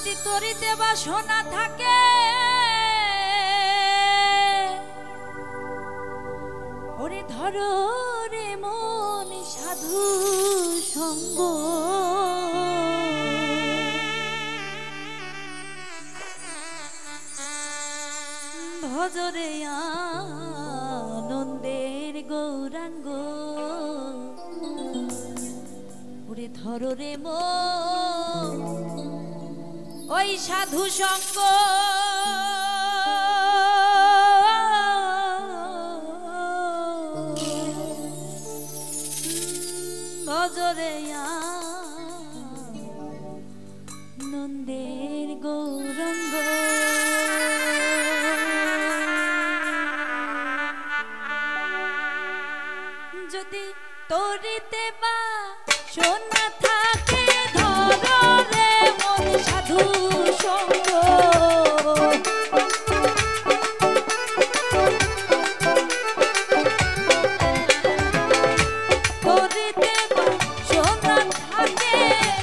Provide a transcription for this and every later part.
যদি তরিতে বাসনা থাকে ওরে ধরো রে মন সাধু সঙ্গ ভজরে আনন্দের গৌরাঙ্গ ওরে ধরো রে মন ওই সাধু সঙ্গ ভজরে আনন্দের গৌরাঙ্গ যদি তরিতে বা সোনা থাকে ধরো রে মন সাধু সঙ্গ তরিতে বা সোনা থাকে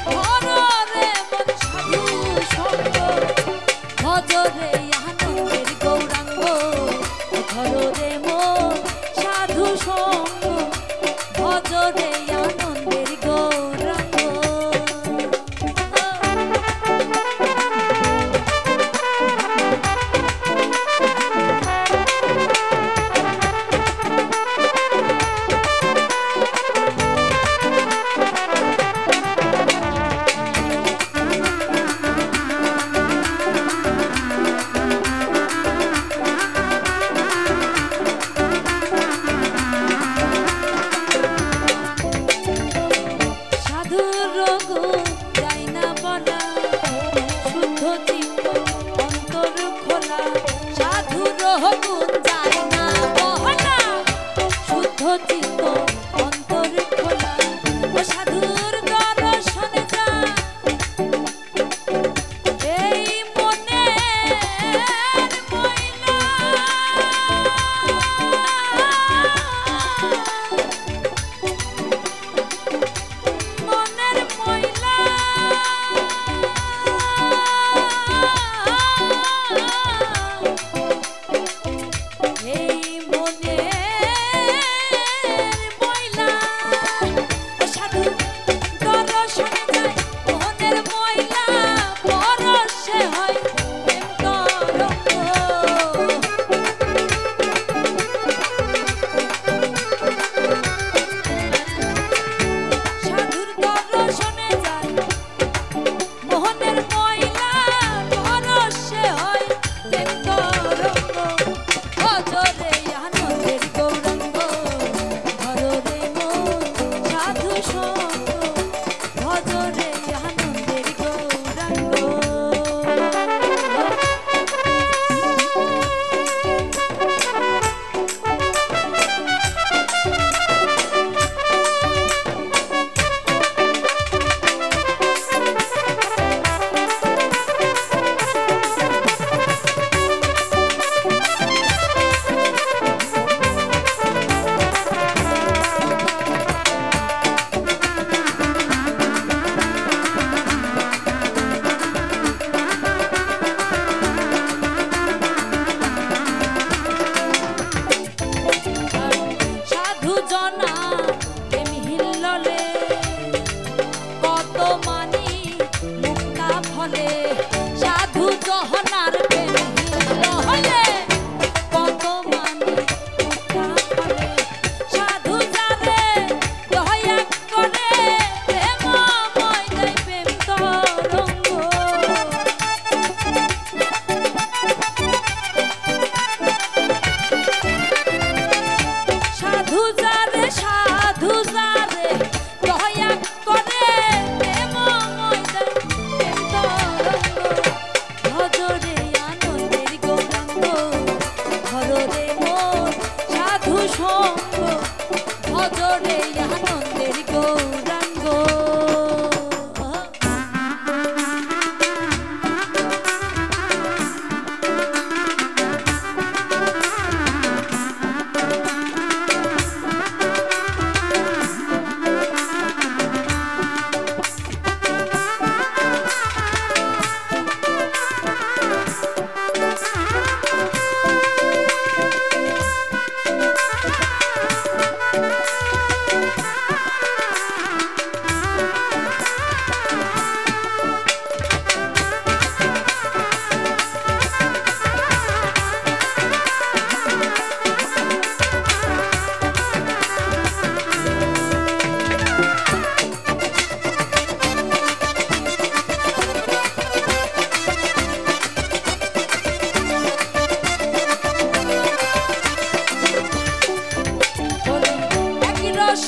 ধরো রে মন সাধু সঙ্গ ভজরে আনন্দের গৌরাঙ্গ ধরো রে মন সাধু সঙ্গ ভজরে আনন্দের গৌরাঙ্গ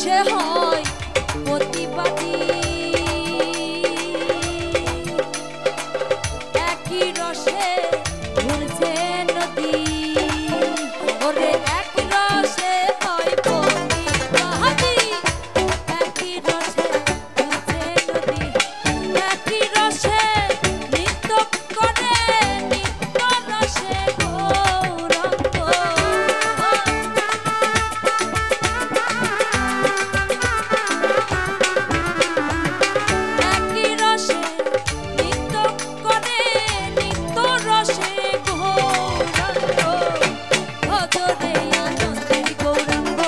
সে হয় প্রতিবাদী একই রসে ঘুরছে নদী ওরে এক রসে হয় প্রতিবাদী একই রসে ঘুরছে নদী একই রসে নৃত্য করে নিত্য রসে গৌরঙ্গ একই রসে নৃত্য করে নিত্য রসে গৌরঙ্গ ভজরে আনন্দের গৌরঙ্গ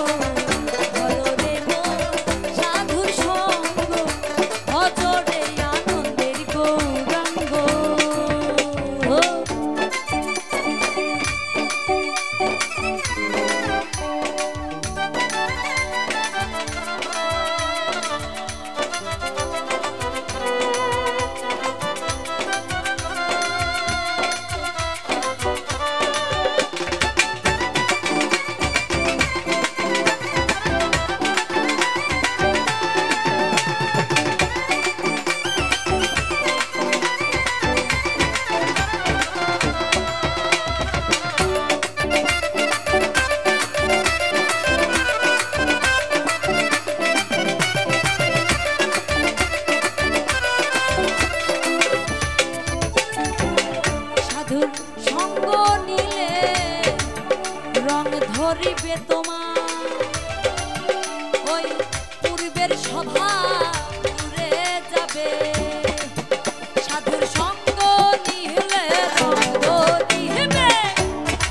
ভজরে সাধুর সঙ্গ ভজরে আনন্দের গৌরঙ্গ সাধুর সঙ্গ নিলে রং ধরিবে তোমার ওই পূর্বের সভা দূরে যাবে সাধুর সঙ্গ নিলে রং ধরিবে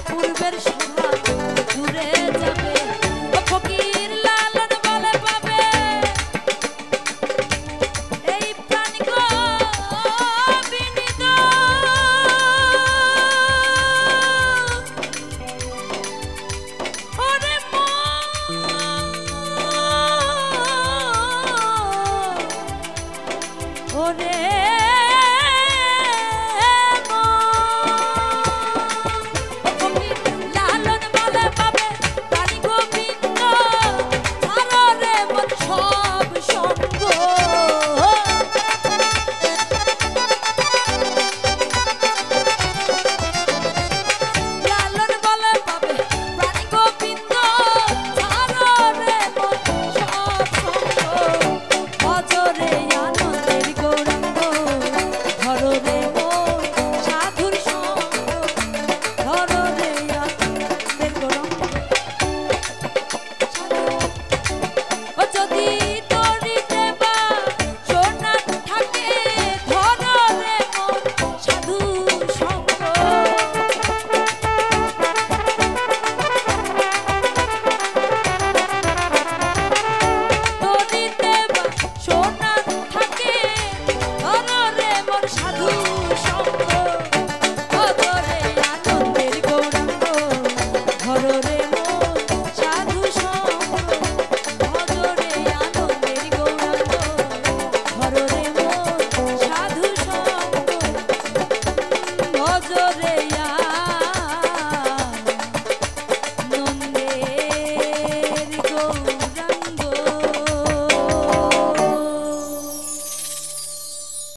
পূর্বের সভা